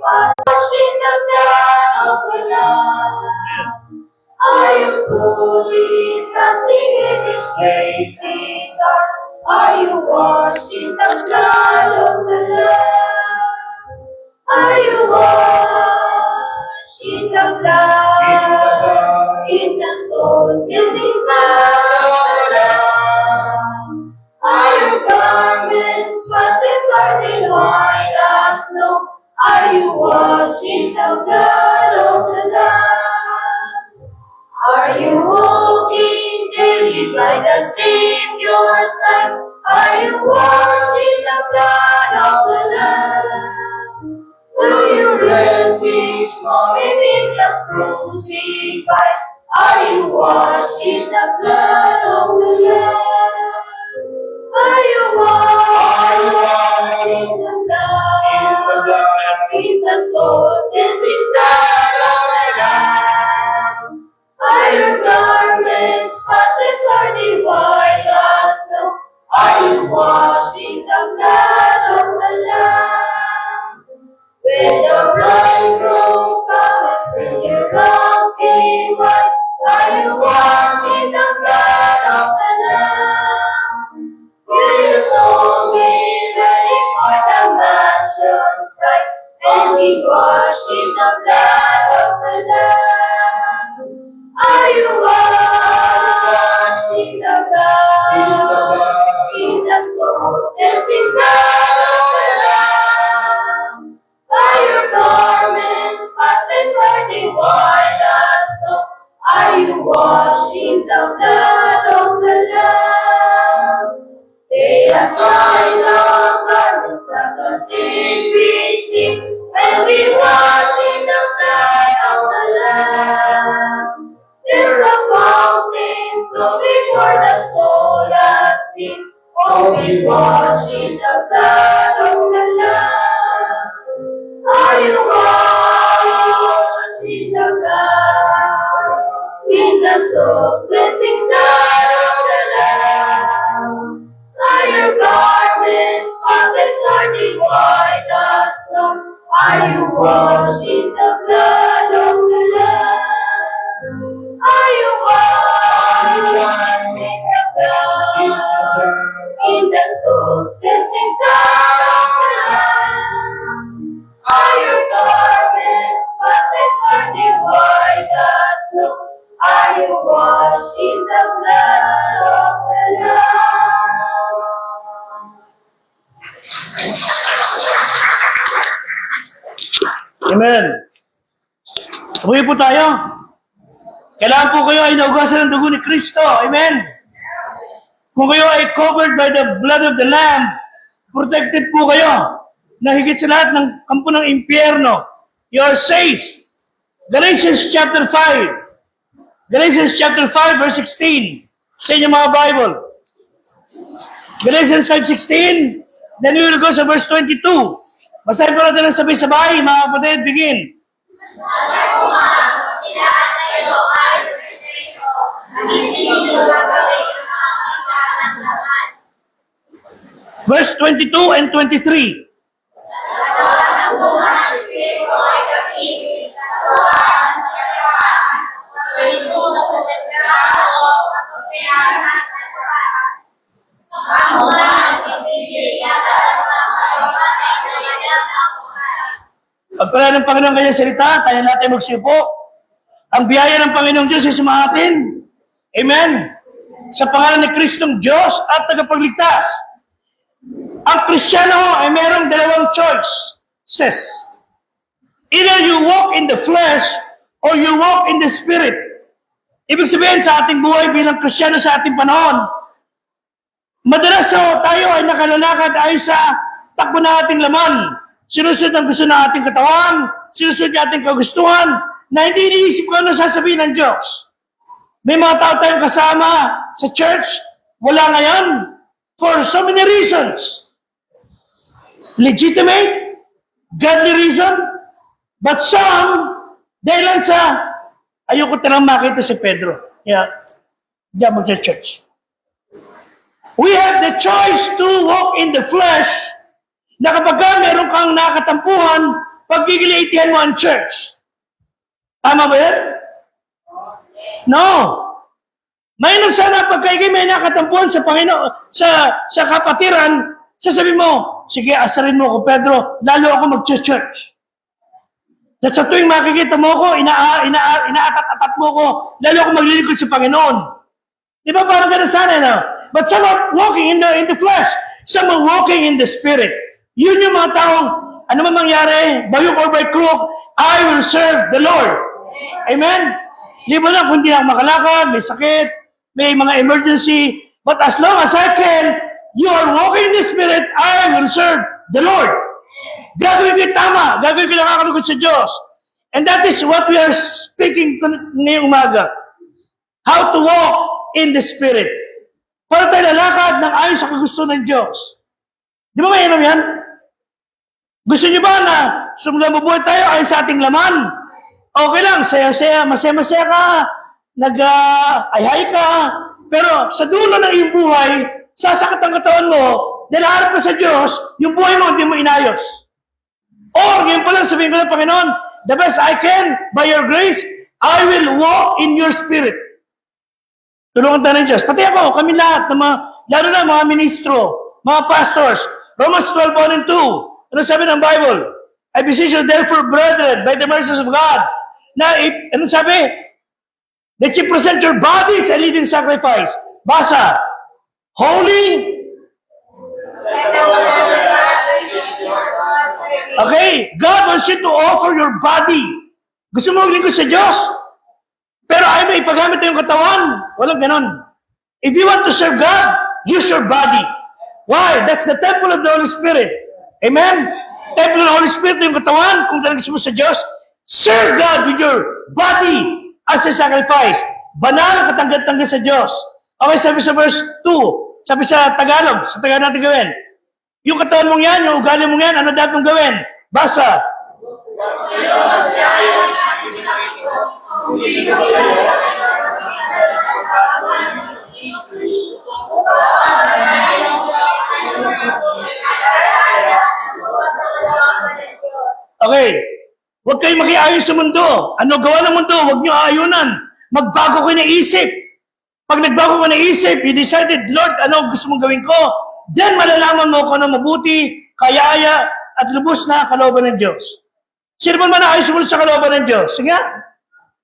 washed in the blood of the Lamb? Are you fully trusting in His grace, His heart? Are you washed in the blood of the Lamb? Are you washed in the blood, in the soul cleansing blood of the Lamb? Are your garments spotless or in white as snow? Are you washed in the blood of the Lamb? Are you walking daily by the Savior's side? Are you washed in the blood of the Lamb? Do you rest each moment in the crucified? Are you washed in the blood of the Lamb? Are you washed in the blood, in the soul cleansing blood of the Lamb? Are your garments spotless or white as snow? Are you washed in the blood of the Lamb? When the bridegroom cometh, bring your rosy white. Are you washed in the blood of the Lamb? Will your soul be ready for the mansion's bride, and be washed in the blood of the Lamb? Are you washed in the blood, in the soul cleansing blood of the Lamb? Are your garments spotless or white as snow? Are you washed in the blood of the Lamb? They assign the garments of the sacred sin, when we wash in the blood of the Lamb. There's a fountain flowing for the soul at peace. Oh, be washed in the blood of the Lamb. Are you washed in the blood, in the soul cleansing blood of the Lamb? Are your garments spotless or white as snow? Are you washed in the blood of the Lamb? Are you washed in the blood, in the soul cleansing blood of the Lamb? Are your garments spotless or white as snow? Are you washed in the blood of the Lamb? Amen. Sabi po tayo. Kailangan po kayo ay naugasan ng dugo ni Kristo. Amen. Kung kayo ay covered by the blood of the Lamb, protected po kayo na higit sa lahat ng kampo ng impyerno. You are safe. Galatians chapter 5. Galatians chapter 5 verse 16. Sa inyong mga Bible. Galatians 5:16. Then we will go sa verse 22. Basahin po natin ng sabay-sabay, mga kapatid. Begin. Verse 22 and 23. Pagpala ng Panginoon kanyang salita, tayo natin magsipo. Ang biyaya ng Panginoong Diyos ay sumahatin. Amen. Sa pangalan ni Kristong Diyos at tagapagligtas. Ang Kristiyano ay mayroong dalawang choices. Either you walk in the flesh or you walk in the Spirit. Ibig sabihin sa ating buhay bilang Kristiyano sa ating panahon, madalas tayo ay nakalalakad ayon sa takbo ng ating laman. Sinusunod ang gusto ng ating katawan, sinusunod ang ating kagustuhan, na hindi iniisip ko ano sasabihin ng Diyos. May mga tao tayong kasama sa church, wala ngayon, for so many reasons. Legitimate, godly reason, but some, dahilan sa, ayoko talang makita si Pedro. Diyan mag-church. We have the choice to walk in the flesh, na kapag meron kang nakatampuhan pagigilitihan mo ang church. Tama ba yan? No. Mainam sana pag kayo may nakatampuan sa Panginoon, sa kapatiran, sasabihin mo, sige, asarin mo ako, Pedro, lalo ako mag-church. At sa tuwing makikita mo ko, inaatat-atat mo ko, lalo ako maglilingkod sa Panginoon. Di ba parang gano'n sana, no? But some are walking in the flesh. Some are walking in the spirit. Yun yung mga taong, ano man mangyari, by hook or by crook, I will serve the Lord. Amen? Di ba lang, kung di ako makalakad, may sakit, may mga emergency, but as long as I can, you are walking in the spirit, I will serve the Lord. Gagawin ko yung tama, gagawin ko nakakalugod sa Diyos. And that is what we are speaking ngayong umaga. How to walk in the Spirit. Para tayo lalakad ng ayon sa kagusto ng Diyos. Di ba mainam yan? Gusto niyo ba na sumula mabuhay tayo ayon sa ating laman? Okay lang, saya-saya, masaya-masaya ka, nag-ayhay ka, pero sa dulo ng iyong buhay, sasakit ang katawan mo, dahil harap ka sa Diyos, yung buhay mo hindi mo inayos. Or, ngayon pa lang sabihin ko ng Panginoon, the best I can, by your grace, I will walk in your spirit. Tulungan tayo ng Diyos. Pati ako, kami lahat, lalo na mga ministro, mga pastors, Romans 12:1 and 2. Ano sabi ng Bible? I beseech you therefore, brethren, by the mercies of God, na, ano sabi? That you present your bodies a living sacrifice. Basa. Holy. Okay, God wants you to offer your body. Gusto mo maglingkod sa Diyos? Pero ayaw mo ipagamit yung katawan. Walang ganon. If you want to serve God, use your body. Why? That's the temple of the Holy Spirit. Amen? Temple of the Holy Spirit yung katawan. Kung talagang gusto mo sa Diyos, serve God with your body as a sacrifice. Banal, katanggat-tanggat sa Diyos. Okay, sabi sa verse 2, sabi sa Tagalog natin gawin. Yung katawan mong yan, yung ugali mong yan, ano dapat mong gawin? Basa. Okay. Huwag kayo makiayon sa mundo. Ano gawa ng mundo? Huwag niyo aayunan. Magbago kayo ng isip. Pag nagbago ka ng isip, you decided, Lord, ano gusto mong gawin ko? Then malalaman mo kung ano mabuti, kayaya, at lubos na kalooban ng Diyos. Sino ba ayaw sumunod sa kalooban ng Diyos? Sige nga.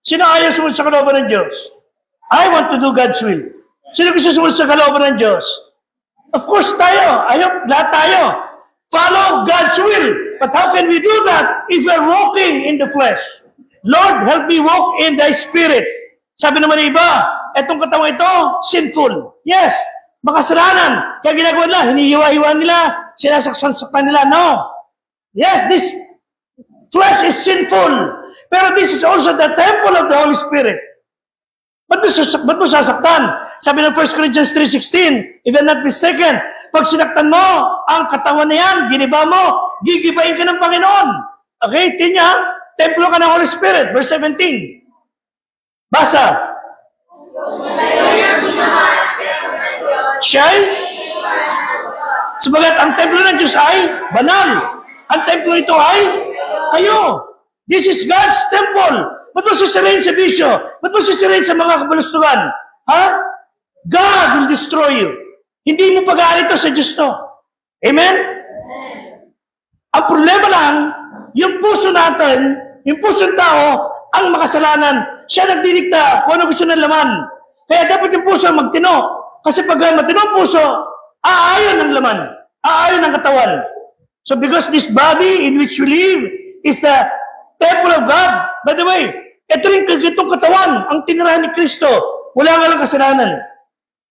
Sino ayaw sumunod sa kalooban ng Diyos? I want to do God's will. Sino gusto sumunod sa kalooban ng Diyos? Of course tayo. Lahat tayo. Follow God's will. But how can we do that if we are walking in the flesh? Lord, help me walk in thy spirit. Sabi naman ng iba, etong katawan ito, sinful. Yes, makasalanan. Kaya ginagawa nila, hinihiwa-hiwa nila, sinasaksan-saktan nila. No. Yes, this flesh is sinful. Pero this is also the temple of the Holy Spirit. Ba't mo sasaktan? Sabi ng 1 Corinthians 3:16, if I'm not mistaken, pag sinaktan mo ang katawan na yan, giniba mo, gigibain ka ng Panginoon. Okay, tinya, templo ka ng Holy Spirit. Verse 17. Basa. Siya'y? Sabagat ang templo ng Diyos ay banal. Ang templo ito ay kayo. This is God's temple. Ba't mo sisirain sa bisyo? Ba't mo sisirain sa mga kabulustugan? Ha? God will destroy you. Hindi mo pag-aari ito sa Diyos to. Amen? Ang problema lang, yung puso natin, yung puso ng tao, ang makasalanan. Siya nagdidikta kung ano gusto ng laman. Kaya dapat yung puso magtino. Kasi pag matino ang puso, aayon ng laman. Aayon ng katawan. So because this body in which we live is the temple of God. By the way, ito rin itong katawan, ang tinirahan ni Kristo. Wala nga lang kasalanan.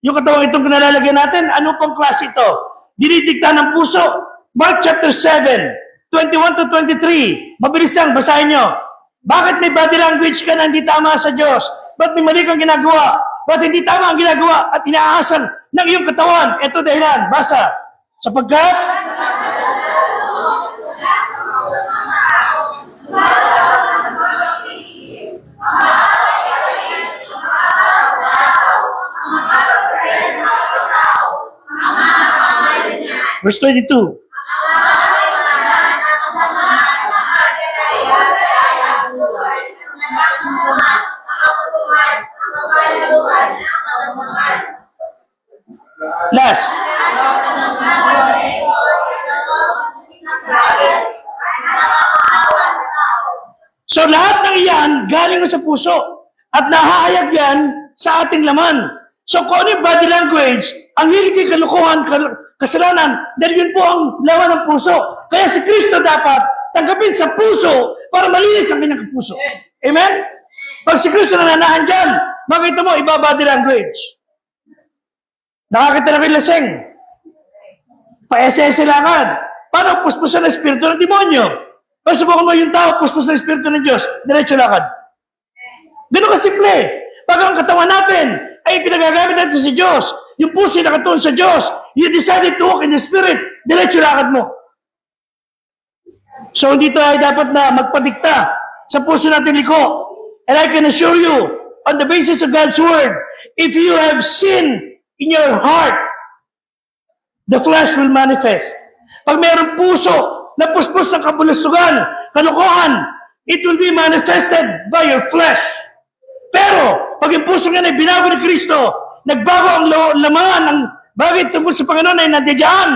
Yung katawan itong kinalalagyan natin, ano pang klase ito? Dinidikta ng puso. Mark chapter 7, 21 to 23. Mabilis lang, basahin nyo. Bakit may body language ka na hindi tama sa Diyos? Ba't may mali kang ginagawa? Ba't hindi tama ang ginagawa at inaasal ng iyong katawan? Ito dahilan, basa. Sapagkat Verse 22. So lahat ng iyan galing sa puso at nahahayag yan sa ating laman. So kung ano yung body language, ang hilig kay kalukuhan, kasalanan, dahil yun po ang laman ng puso. Kaya si Kristo dapat tanggapin sa puso para malinis ang kanyang puso. Amen? Pag si Kristo nananahan dyan, makita mo, iba body language. Nakakita na kay laseng. Pa-SS lakad. Paano puspusan ng espiritu ng demonyo? Pag subukan mo yung tao, puspusan ng espiritu ng Diyos, diretso lakad. Ganun kasimple. Pag ang katawan natin ay pinagagamit natin sa Diyos, yung puso ay nakatuon sa Diyos, you decided to walk in the Spirit, diretso lakad mo. So dito ay dapat na magpadikta sa puso natin liko. And I can assure you, on the basis of God's Word, if you have sin in your heart, the flesh will manifest. Pag mayroong puso na puspos ng kabulustugan, kalukuhan, it will be manifested by your flesh. Pero, pag yung puso nga ay binago ni Kristo, nagbago ang laman, ang bagay tungkol sa Panginoon ay nandiyan,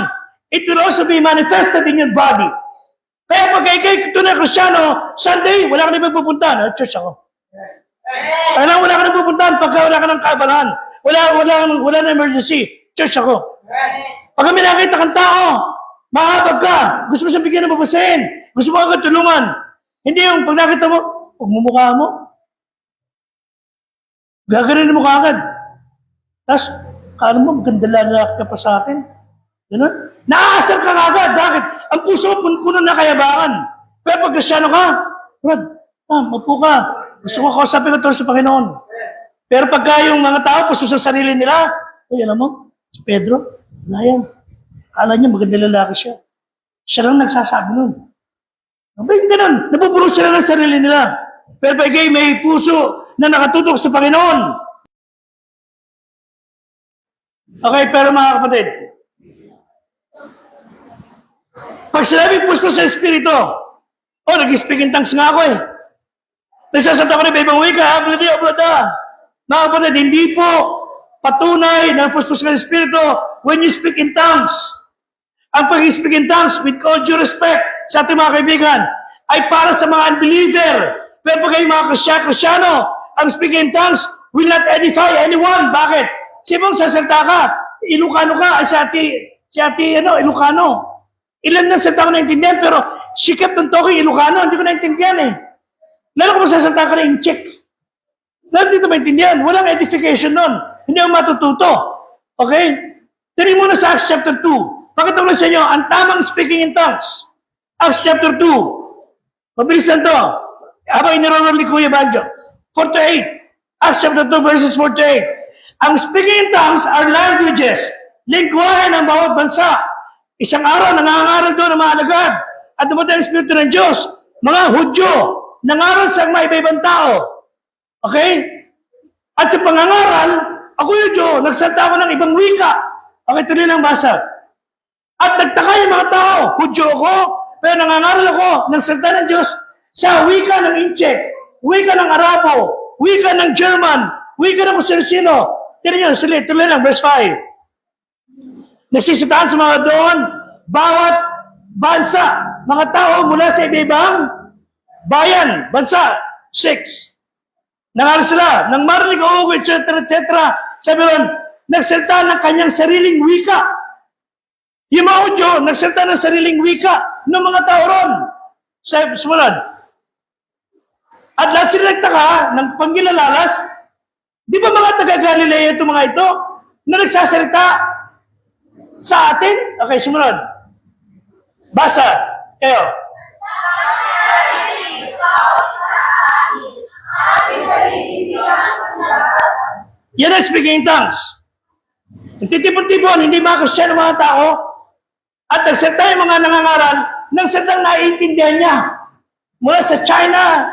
it will also be manifested in your body. Kaya pag ikay tunay Kristyano, Sunday, wala ka na pupuntahan. Church ako. Kaya wala ka na pupuntahan pagka wala ka ng kaabalahan. Wala na emergency. Church ako. Pag kami nakita kang tao, mahabag ka, gusto mo siyang bigyan ng babasahin, gusto mo agad tulungan. Hindi yung pag nakita mo, pagmumukha mo, gaganin mo ka agad. Tapos, kala mo, maganda lalaki ka pa sa akin. Ganun. Naaasar ka agad. Bakit? Ang puso mo puno na kayabangan. Pero pag Kristyano ka, Brad, mapu ka. Gusto ko kausapin ko sa Panginoon. Pero pagka yung mga tao, puso sa sarili nila, alam mo, si Pedro, wala yan. Kala niya maganda lalaki siya. Siya lang nagsasabi nun. Abay, ganun. Napupuno sila ng sarili nila. Pero pag may puso na nakatutok sa Panginoon. Okay, pero mga kapatid, pag sinabing puso sa Espiritu, nag-speak in tongues nga ako eh. Nagsasata ko na ibang wika, mga kapatid, hindi po patunay na puso sa Espiritu when you speak in tongues. Ang pag-speak in tongues, with all due respect sa ating mga kaibigan, ay para sa mga unbeliever. Pero pag kayo mga Kristyano, ang speaking in tongues will not edify anyone. Bakit? Sibong sasalta ka, Ilocano ka, si ate, Ilocano. Ilan na salta ko naintindihan, pero she kept on talking Ilocano, hindi ko naintindihan eh. Lalo kung sasalta ka na in Czech. Lalo dito maintindihan, walang edification nun. Hindi ako matututo. Okay? Tiri muna sa Acts chapter 2. Pakita ko sa inyo, ang tamang speaking in tongues. Acts chapter 2. Mabilisan to. Habang inirorol ni Kuya Banjo. 48. Acts chapter 2 verses 48. Ang speaking in tongues are languages. Lingwahe ng bawat bansa. Isang araw, nangangaral doon ng mga alagad. At dumating ang Espiritu ng Diyos. Mga Hudyo. Nangaral sa mga iba-ibang tao. Okay? At yung pangangaral, ako yung Diyo, nagsalta ako ng ibang wika. Okay, tuloy lang basa. At nagtaka yung mga tao, Hudyo ako, pero nangangaral ako ng salita ng Diyos sa wika ng Incheck, wika ng Arabo, wika ng German, wika ng Kusino. Tira nyo, tuloy lang, verse 5. Nasisitaan sa mga doon, bawat bansa, mga tao mula sa iba-ibang bayan, bansa, 6. Nangaral sila, nang marinig o etc. Sabi ron, nagsalta ng kanyang sariling wika. Yung mga Hudyo, nagsalta ng sariling wika ng mga tao ron. Sumunod. At lahat sila nagtaka ng panggilalalas. Di ba mga taga-Galilea itong mga ito na nagsasalita sa atin? Okay, sumunod. Basa. Kayo. Yan ang speaking in tongues. Nagtitipon-tipon, hindi mga Kristyano mga tao, at nagsalita yung mga nangangaral ng salitang naiintindihan niya. Mula sa China,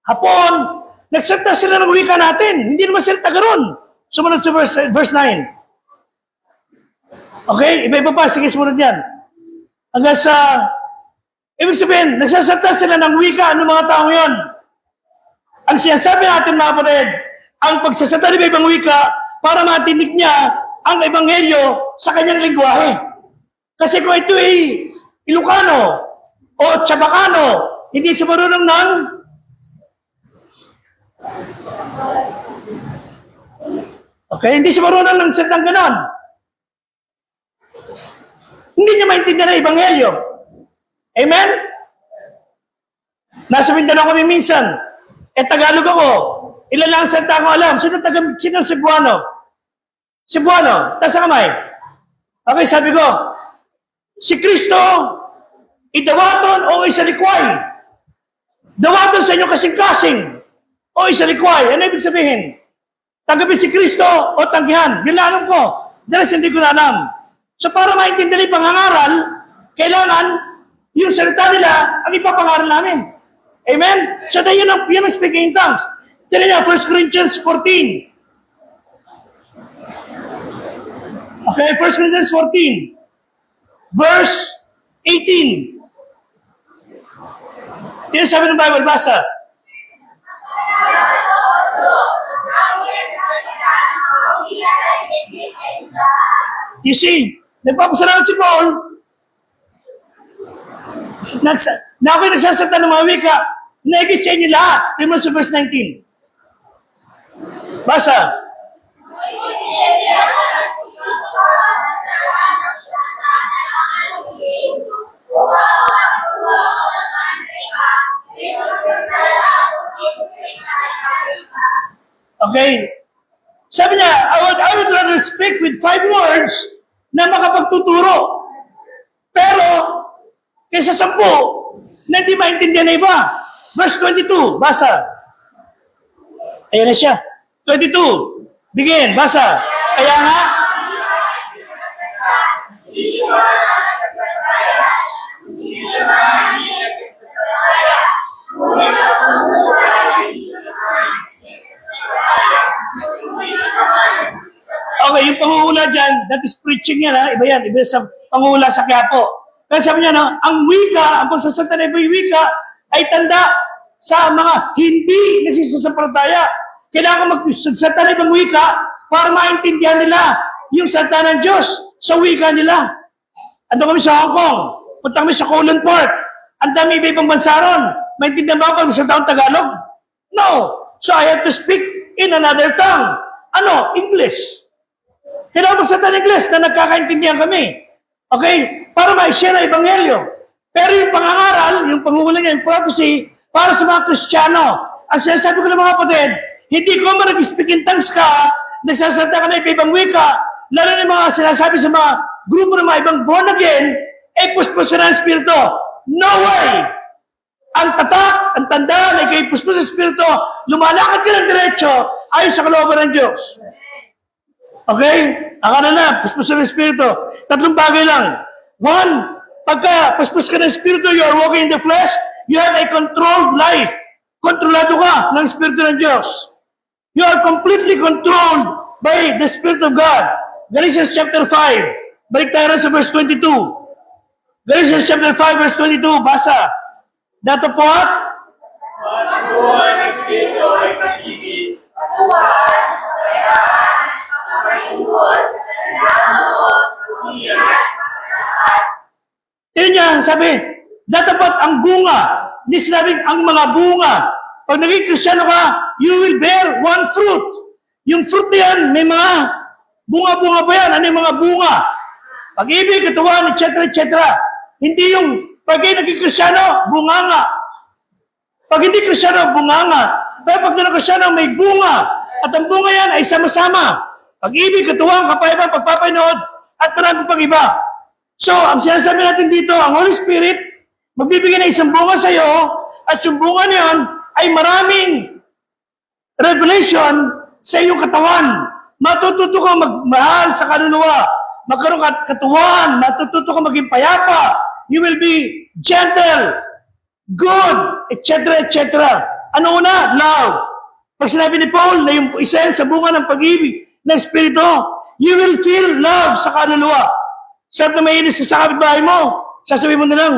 Hapon, nagsalita sila ng wika natin. Hindi naman sila taga-ron. Sumunod sa verse 9. Okay? Iba-iba pa. Sige, sumunod yan. Hanggang sa, ibig sabihin, nagsasalita sila ng wika ng mga tao yon. Ang sinasabi natin mga kapatid, ang pagsasalita ng ibang wika para matinig niya ang ebanghelyo sa kanyang lingwahe. Kasi kung ito ay Ilocano o Chabacano, hindi siya marunong ng Okay? Hindi siya marunong ng salitang ganon. Hindi niya maintindihan ang Ebanghelyo. Amen? Nasa Mindanao kami minsan. Tagalog ako. Ilan lang ang salita ko alam. Sino Cebuano? Cebuano. Taas ang kamay. Okay, sabi ko, si Kristo, idawaton o isalikway. Dawaton sa inyo kasing-kasing o isalikway. Ano ibig sabihin? Tanggapin si Kristo o tanggihan. Bilangan ko. Dahil hindi ko na alam. So para maintindihan yung pangangaral, kailangan yung salita nila ang ipapangaral namin. Amen? So yun ang speaking in tongues. Tila niya, 1 Corinthians 14. Okay, 1 Corinthians 14. Verse 18. Yun sabi ng Bible, basa. You see, nagpapasalamat si Paul, na ako'y nagsasalita ng mga wika, naigit sa inyo lahat. Tingnan mo sa verse 19. Basa. Okay. Sabi niya, I would rather speak with 5 words na makapagtuturo. Pero, kaysa 10 na hindi maintindihan na iba. Verse 22, basa. Ayan na siya. 22, begin, basa. Kaya nga, okay, yung pangungula dyan, that is preaching yan, ha? Iba yan, iba sa pangungula sa Quiapo. Kaya sabi niya, no, ang wika, ang pagsasalita na iba yung wika, ay tanda sa mga hindi nagsisasampalataya. Kailangan magsasalita na ibang wika para maintindihan nila yung salita ng Diyos sa wika nila. Ando kami sa Hong Kong, punta kami sa Kowloon Park, ang dami iba-ibang bansa ron. Maintindihan ba pag sa taong Tagalog? No. So I have to speak in another tongue. Ano? English. Kailangan magsalita ng English na nagkakaintindihan kami. Okay? Para ma-share na Ebanghelyo. Pero yung pangangaral, yung pangungulang niya, yung prophecy, para sa mga Kristiyano. Ang sinasabi ko ng mga kapatid, hindi ko man nag-speak in tongues ka, nagsasalita ka na ibang wika, lalo na yung mga sinasabi sa mga grupo ng mga ibang born again, puspos ka na ang Espiritu. No way! Ang tatak, ang tanda na ikay puspos sa Espiritu, lumalakad ka ng diretso, ayon sa kalooban ng Diyos. Okay? Akala na, puspos ng Espiritu. 3 bagay lang. 1, pagka puspos ka ng Espiritu, you are walking in the flesh, you have a controlled life. Kontrolado ka ng Espiritu ng Diyos. You are completely controlled by the Spirit of God. Galatians chapter 5. Balik tayo sa verse 22. Galatians chapter 5, verse 22. Basa. Datapot? Pagbuhan ng Espiritu ay pag-ibig, patuwaan, kapayapaan, kapayapaan, nalalaman, pag-iyak, lahat. Tignan niya, sabi, datapat ang bunga. Hindi sinabing ang mga bunga. Pag naging Kristiyano ka, you will bear one fruit. Yung fruit na yan, may mga bunga-bunga ba yan? Ano yung mga bunga? Pag-ibig, katuwaan, etc., etc. Hindi yung pag naging Kristiyano, bunganga. Pag hindi Kristiyano, bunganga. Pero pag Kristiyano, may bunga. At ang bunga yan ay sama-sama. Pag-ibig, katuwang, kapayapaan, pagpapanood, at marami pang iba. So, ang sinasabi natin dito, ang Holy Spirit, magbibigay ng isang bunga sa iyo, at yung bunga na yun ay maraming revelation sa iyong katawan. Matututo kang magmahal sa kaluluwa. Magkaroon ka katuwaan. Matututo kang maging payapa. You will be gentle, good, etc., etc. Ano una? Love. Pag sinabi ni Paul na yung isa yan sa bunga ng pag-ibig ng Espiritu, you will feel love sa kaluluwa. Sabi na may inis sa kapitbahay mo, sasabihin mo na lang,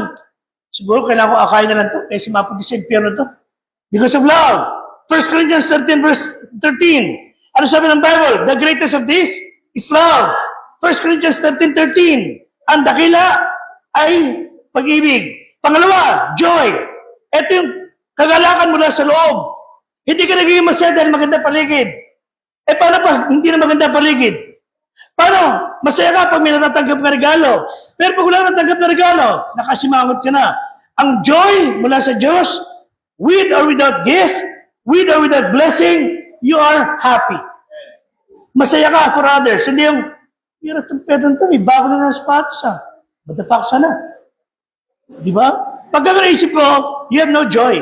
siguro kailangan ko akayin na lang to, kasi mapunti sa impyerno to. Because of love. 1 Corinthians 13, verse 13. Ano sabi ng Bible? The greatest of this is love. 1 Corinthians 13:13. Ang dakila ay pag-ibig. Pangalawa, joy. Ito yung kagalakan mula sa loob. Hindi ka nagiging masaya dahil maganda paligid. Eh paano pa hindi na maganda paligid? Paano? Masaya ka pag may natatanggap na regalo. Pero pag wala natatanggap na regalo, nakasimangot ka na. Ang joy mula sa Diyos, with or without gift, with or without blessing, you are happy. Masaya ka for others. Hindi yung, hirap ng pedon to, may bago na ng sapatos ah. Madapaksa na. Di ba? Pagka naisip ko, you have no joy.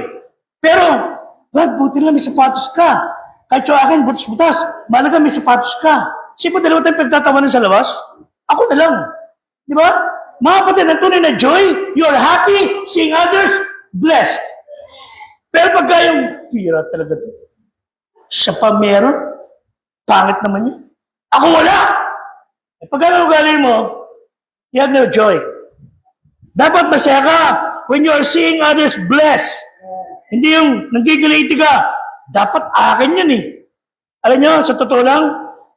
Pero, God, buti lang may sapatos ka. Kahit yung akin, butas-butas, malaga may sapatos ka. Siyempre, dalawa tayong pagtatawanan sa labas. Ako na lang. Di ba? Mga kapatid, ang tunay na joy, you are happy seeing others blessed. Pero pagka yung, pira talaga to. Siya pa meron, pangit naman niya. Ako wala! Eh, pagka naugali mo, you have no joy. Dapat masaya ka when you are seeing others blessed. Hindi yung nanggigiliti ka. Dapat akin yan eh. Alam nyo, sa totoo lang,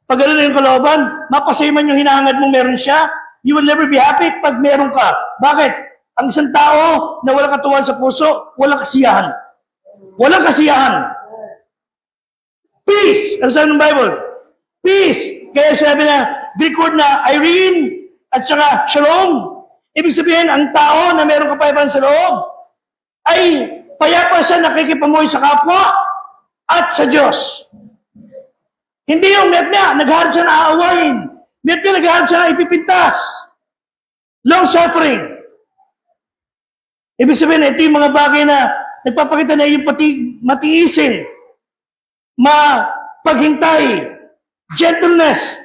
pag gano'n yung kalooban, mapasaya man yung hinahangad mong meron siya, you will never be happy pag meron ka. Bakit? Ang isang tao na walang katuwan sa puso, walang kasiyahan. Walang kasiyahan. Peace. Ano sabi ng Bible? Peace. Kaya sabi na, Greek word na Irene at saka Shalom. Ibig sabihin, ang tao na meron kapayapaan sa loob ay payapa siya nakikipamuhay sa kapwa at sa Diyos. Hindi yung met niya, nagharap siya na aawain. Met niya, nagharap siya na ipipintas. Long suffering. Ibig sabihin, ito yung mga bagay na nagpapakita na yung matiisin, paghintay, gentleness,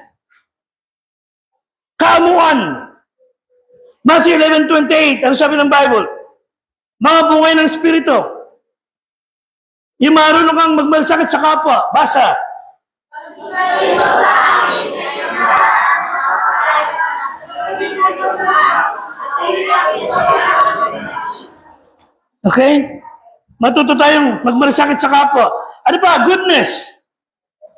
kaamuan. Matthew 11:28, ano sabi ng Bible? Mga bungay ng Espiritu. Yung marunong kang magmalasakit sa kapwa. Basa. Okay? Matuto tayong magmalasakit sa kapwa. Ano pa? Goodness.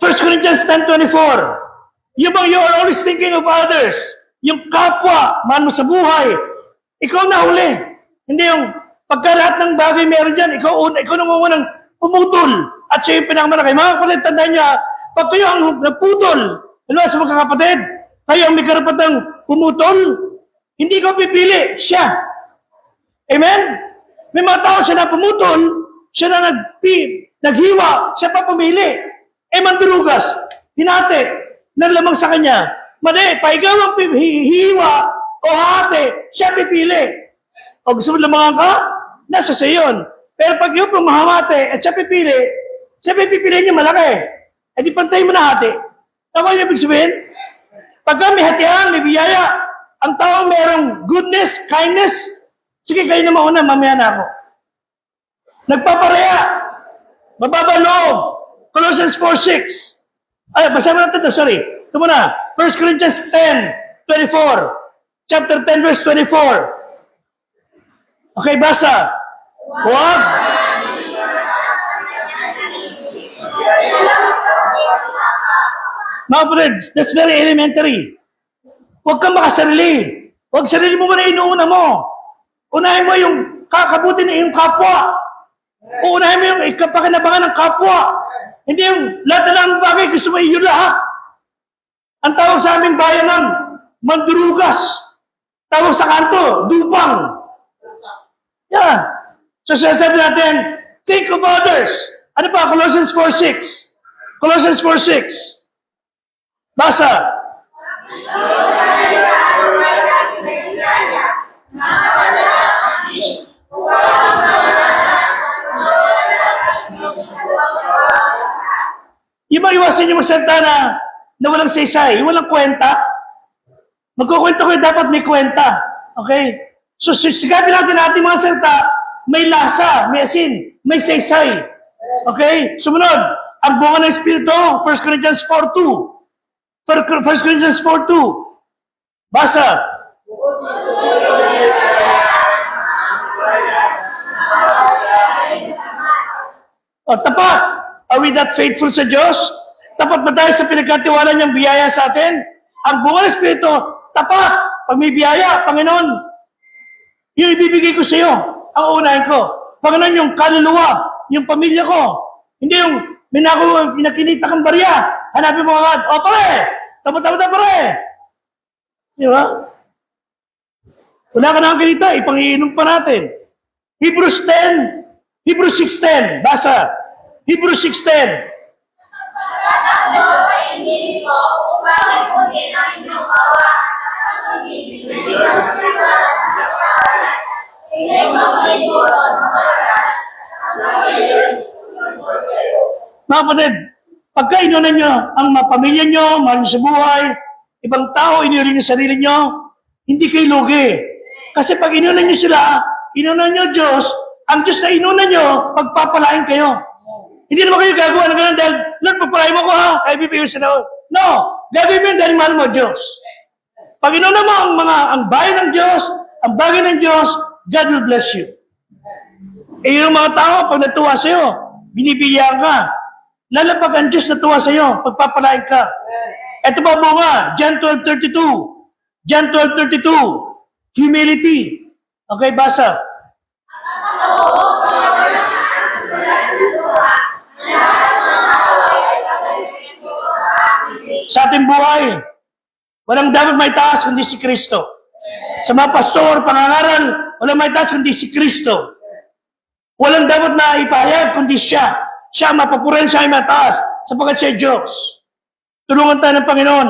1 Corinthians 10:24. Yung bang you are always thinking of others. Yung kapwa, mahal mo sa buhay. Ikaw na huli. Hindi yung pagka lahat ng bagay meron dyan, ikaw nang unang pumutol. At siya yung pinakamalaki. Mga kapatid, tandaan niya, pag kayo ang naputol, alam sa mga kapatid, kayo ang may karapatang pumutol, hindi ko pipili, siya. Amen? May mga tao siya na pumutol, siya na naghiwa, siya pa pumili. Eh, mandurugas, hinati, nalamang sa kanya. Mali, pa ikaw ang hiwa o hati, siya pipili. O gusto mo lamangan ka? Nasa sayon. Pero pag yung pumahamate at siya pipili niya malaki. Eh di pantay mo na hati. Ako yung ibig sabihin? Pagka may hatihan, may biyaya, ang taong merong goodness, kindness, sige kayo na mauna, mamaya na ako. Nagpapareha, mababa loob, Colossians 4:6. Ay, basahin mo natin ito, sorry. Ito muna, 1 Corinthians 10:24. Chapter 10, verse 24. Okay, basa. Huwag. Mga friends, that's very elementary. Huwag kang makasarili. Huwag sarili mo muna inuuna mo. Unahin mo yung kakabuti ng iyong kapwa. Uunahin mo yung ikapakinabangan ng kapwa. Hindi yung lahat na lang bagay gusto mo iyo lahat. Ang tawag sa aming bayanan, mandurugas. Tawag sa kanto, dupang. Yeah. So sasabi natin, think of others. Ano pa? Colossians 4:6. Colossians 4:6. Basa. Yung mga iwasan yung magsalita na walang saysay, walang kwenta. Magkukwento ko dapat may kwenta. Okay? So sigapin natin mga salita, may lasa, may asin, may saysay. Okay? Sumunod, ang bunga ng Espiritu, 1 Corinthians 4:2. 1 Corinthians 4:2. Basa. O, tapat. Are we that faithful sa Diyos? Tapat ba tayo sa pinagkatiwala niyang biyaya sa atin? Ang bunga ng Espiritu, tapat. Pag may biyaya, Panginoon, yung ibibigay ko sa iyo, ang unahin ko. Panginoon, yung kaluluwa, yung pamilya ko, Hindi yung pinakinita kang barya. Hanapin mo agad. O pare, tama-tama pare. Di ba? Wala ka na kinita, ipangiinom pa natin. Hebrews 10, Hebrews 6:10, basa. Hebrews 6:10. Hindi po, upang ipunin ang inyong kawa, at pag-ibig ng inyong primas sa kapakanan. Tingnan mo ang inyong sa kapakanan, ang pag-ibig Mga kapatid, pagka inunan nyo ang mga pamilya nyo, mahal nyo sa buhay, ibang tao, inunan nyo sarili nyo, hindi kayo lugi. Kasi pag inunan nyo sila, inunan nyo Diyos, ang Diyos na inunan nyo, pagpapalain kayo. Hindi naman kayo gagawa ng ganun dahil, Lord, pagpalain mo ko ha, kaya bibigyan sila. No, gagawin mo yun dahil mahal mo Diyos. Pag inunan mo ang bayan ng Diyos, ang bagay ng Diyos, God will bless you. Eh yung mga tao, pag natuwa sa'yo, binibigyan ka. Lalo pag ang Diyos natuwa sa'yo, pagpapalain ka. Ito pa bunga, John 12:32. John 12:32. Humility. Okay, basa. Sa ating buhay, walang dapat may taas kundi si Kristo. Sa mga pastor, pangangaral, walang may taas kundi si Kristo. Walang dapat na ipahayag kundi siya. Siya mapupurihan, siya ay mataas sapagkat siya ay Diyos. Tulungan tayo ng Panginoon.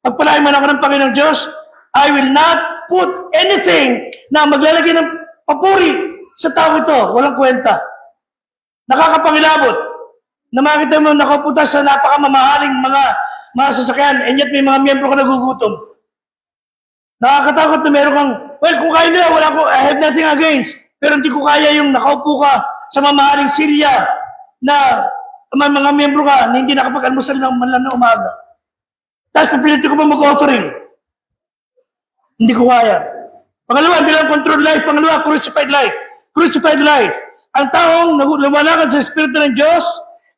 Pagpalain man ako ng Panginoong Diyos, I will not put anything na maglalagay ng papuri sa tao ito. Walang kwenta. Nakakapangilabot. Na makita mo nakaupunta sa napakamamahaling mga sasakyan, and yet may mga miyembro ka nagugutom. Nakakatakot na meron kang, well, kung kaya nila, I have nothing against. Pero hindi ko kaya yung nakaupo ka sa mamahaling silya na may mga miyembro ka na hindi nakapag-almusal ng manlan na umaga. Tapos papilitin ko pa mag-offering. Hindi ko kaya. Pangalawa, bilang controlled life. Pangalawa, crucified life. Crucified life. Ang taong lumalakad sa Espiritu ng Diyos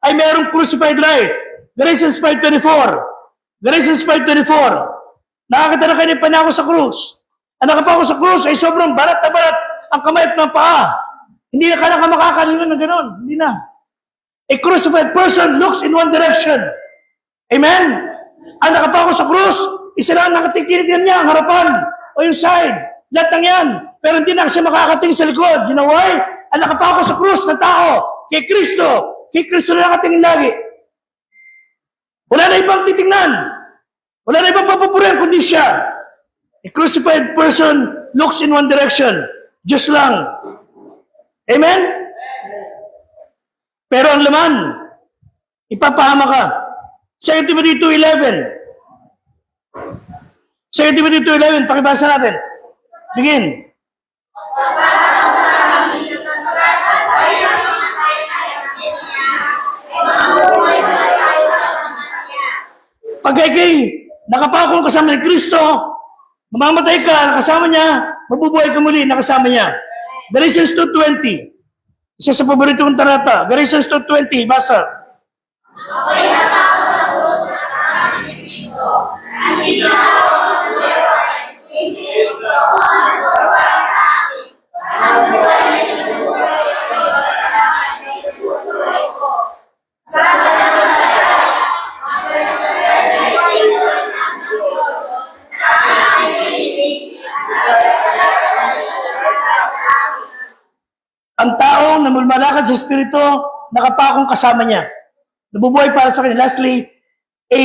ay mayroong crucified life. Galatians 5:24. Galatians 5:24. Nakakita na kayo ng panako sa krus. Ang nakapako sa krus ay sobrang balat na balat ang kamay at ng paa. Hindi na ka makakalingon na gano'n. Hindi na. A crucified person looks in one direction. Amen? Ang nakapako sa krus, isa lang nakatikitin niya ang harapan o yung side. Lahat ng yan. Pero hindi na siya makakating sa likod. You know why? Ang nakapako sa krus na tao, kay Kristo. Kay Kristo na nakatingin lagi. Wala na ibang titingnan. Wala na ibang papupurihan kundi siya. A crucified person looks in one direction. Diyos lang. Amen? Pero ang laman, ipapahama ka. 2 Timothy 2:11. 2 Timothy 2:11, pakibasa natin. Begin. Pag kay nakapakong kasama ni Kristo, mamamatay ka, nakasama niya, mabubuhay ka muli, nakasama niya. Galatians 2:20. Isa sa paborito kong tarata. Galatians 2:20, basa. ako'y napako sa krus na kasama ni Kristo. Ang hindi ako ng buhay, si Kristo ang nagsursay sa akin. Ang buhay na inubuhay ko sa iyo, salamat na inubuhay ko. Sa pananampalataya, ang pananampalataya ay Diyos ang Diyos. Sa aking pag-ibig, ang pananampalataya ay nagsursay sa akin. Ang taong na lumalakad sa Espiritu, nakapakong kasama niya. Nabubuhay para sa kanya. Lastly, a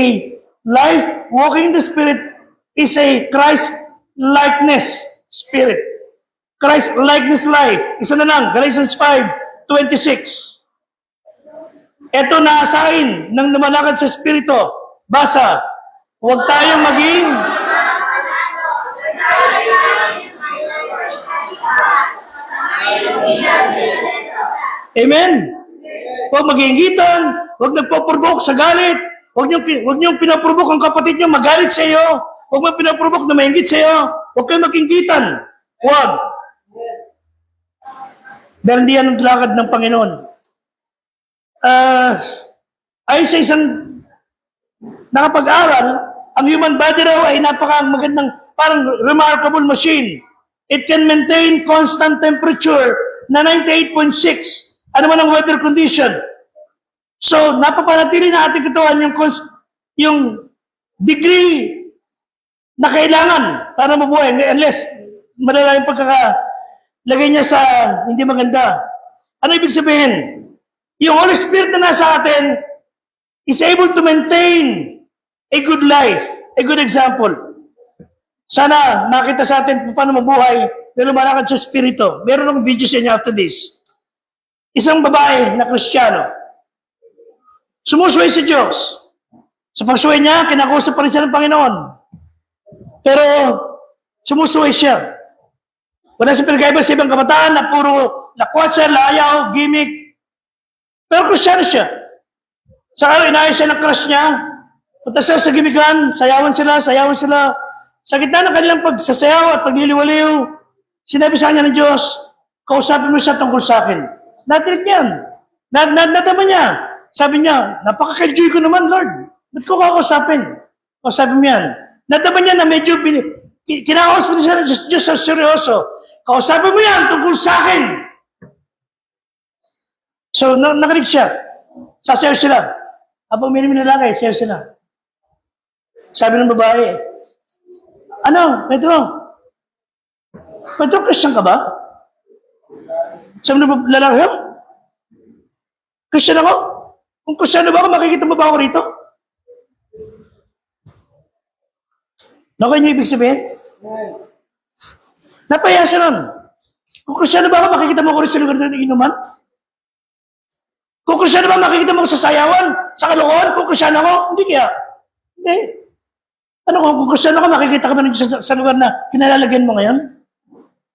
life walking in the Spirit is a Christ-likeness spirit. Christ-likeness life. Isa na lang, Galatians 5:26. Ito naasain ng lumalakad sa Espiritu. Basa, huwag tayong maging Amen? Huwag mag-iingitan, huwag nagpo-provoke sa galit, huwag niyong pinaprovoke ang kapatid niyo magalit sa iyo, huwag mo pinaprovoke na maingit sa iyo, huwag kayong mag-inggitan. Huwag. Dahil hindi yan ang lakad ng Panginoon. Ay sa isang nakapag-aral, ang human body raw ay napaka-magandang, parang remarkable machine. It can maintain constant temperature na 98.6. Ano man ang weather condition? So, napapanatili na ating katawan yung degree na kailangan para mabuhay unless malala yung pagkakalagay niya sa hindi maganda. Ano ibig sabihin? Yung Holy Spirit na nasa atin is able to maintain a good life, a good example. Sana makita sa atin kung paano mabuhay na lumalakad sa Espiritu. Meron akong video sa inyo after this. Isang babae na Kristiyano, sumusuway sa Diyos. Sa pagsuway niya, kinakausap pa rin siya ng Panginoon. Pero, sumusuway siya. Wala sa pinagkaiba sa ibang kabataan na puro lakwatsa, layaw, gimmick. Pero Kristiyano siya. Sa araw, inayos siya ng crush niya. Punta siya sa gimikan, sayawan sila. Sa gitna ng kanilang pagsasayaw at pagliliwaliw, sinabi sa kanya ng Diyos, kausapin mo siya tungkol sa akin. Natinig niyan. Nadama niya. Sabi niya, napaka-enjoy ko naman, Lord. Ba't ko kakausapin? Kausapin mo yan. Nadama niya na medyo kinakausapin siya ng Diyos sa seryoso. Kausapin mo yan tungkol sa akin. So, nakinig siya. Sasayaw sila. Habang minimum na lagay, sayaw sila. Sabi ng babae, ano, Pedro, Christian ka ba? Sabi ng lalaki, Christian ako? Kung Christian ba ako, makikita mo ba ako rito? Nakuha niyo ibig sabihin? Napaya siya nun. Kung Christian ba ako, makikita mo ko rin sa lugar ng inuman? Kung Christian ba, makikita mo ko sa sayawan, sa kalokohan? Kung Christian ako, hindi kaya. Hindi. Ano kung Christian ako, makikita ka ba sa lugar na kinalalagyan mo ngayon?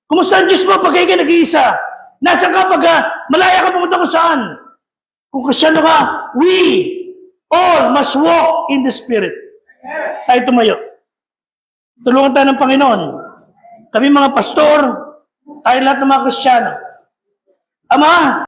Kumusta ang Diyos mo pag kayo nag-iisa? Nasaan ka pag malaya ka pumunta kung saan? Kung Kristiyano ka, we all must walk in the Spirit. Tayo tumayo. Tulungan tayo ng Panginoon. Kami mga pastor, tayo lahat ng mga Kristiyano. Ama,